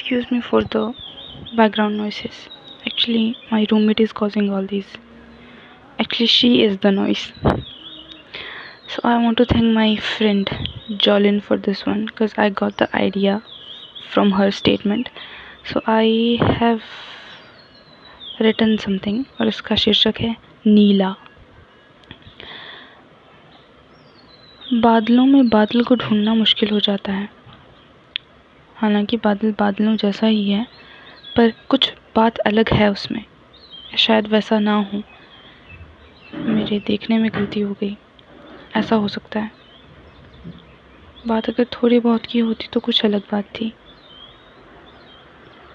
Excuse me for the background noises. Actually, my roommate is causing all these. Actually, she is the noise. So I want to thank my friend Jolin for this one because I got the idea from her statement. So I have written something और इसका शीर्षक है नीला। बादलों में बादल को ढूंढना मुश्किल हो जाता है। हालांकि बादल बादलों जैसा ही है, पर कुछ बात अलग है उसमें। शायद वैसा ना हो, मेरे देखने में गलती हो गई, ऐसा हो सकता है। बात अगर थोड़ी बहुत की होती तो कुछ अलग बात थी,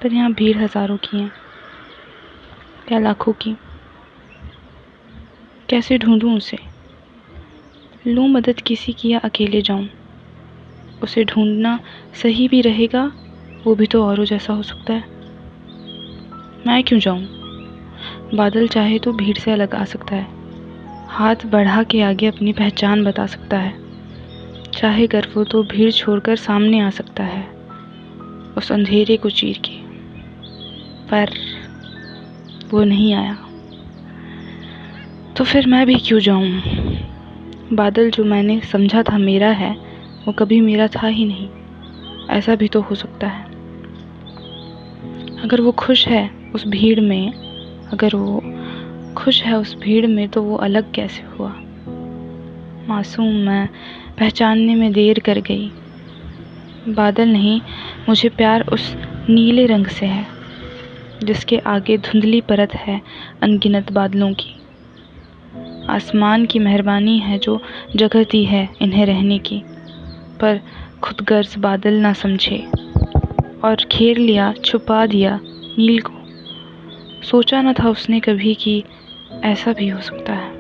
पर यहाँ भीड़ हज़ारों की है या लाखों की। कैसे ढूंढूं उसे? लूँ मदद किसी की या अकेले जाऊं? उसे ढूंढना सही भी रहेगा, वो भी तो औरों जैसा हो सकता है। मैं क्यों जाऊं? बादल चाहे तो भीड़ से अलग आ सकता है, हाथ बढ़ा के आगे अपनी पहचान बता सकता है। चाहे कर वो तो भीड़ छोड़कर सामने आ सकता है, उस अंधेरे को चीर के। पर वो नहीं आया, तो फिर मैं भी क्यों जाऊं? बादल जो मैंने समझा था मेरा है, वो कभी मेरा था ही नहीं। ऐसा भी तो हो सकता है। अगर वो खुश है उस भीड़ में, तो वो अलग कैसे हुआ? मासूम मैं पहचानने में देर कर गई। बादल नहीं, मुझे प्यार उस नीले रंग से है जिसके आगे धुंधली परत है अनगिनत बादलों की। आसमान की मेहरबानी है जो जगह दी है इन्हें रहने की, पर खुदगर्ज बादल ना समझे और घेर लिया, छुपा दिया नील को। सोचा न था उसने कभी कि ऐसा भी हो सकता है।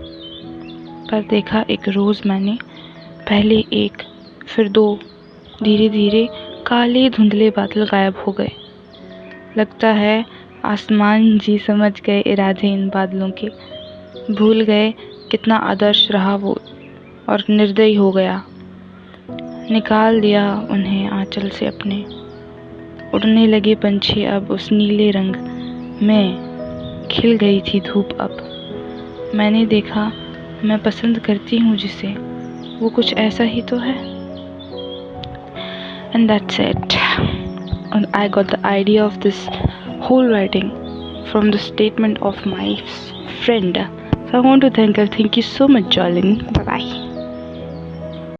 पर देखा एक रोज़ मैंने, पहले एक, फिर दो, धीरे धीरे काले धुंधले बादल गायब हो गए। लगता है आसमान जी समझ गए इरादे इन बादलों के, भूल गए कितना आदर्श रहा वो और निर्दयी हो गया। निकाल दिया उन्हें आंचल से अपने, उड़ने लगे पंछी अब उस नीले रंग में। खिल गई थी धूप अब। मैंने देखा मैं पसंद करती हूँ जिसे, वो कुछ ऐसा ही तो है। And that's it. And I got the idea of this whole writing from the statement of my friend. So I want to thank her. Thank you so much, Jolin. Bye bye.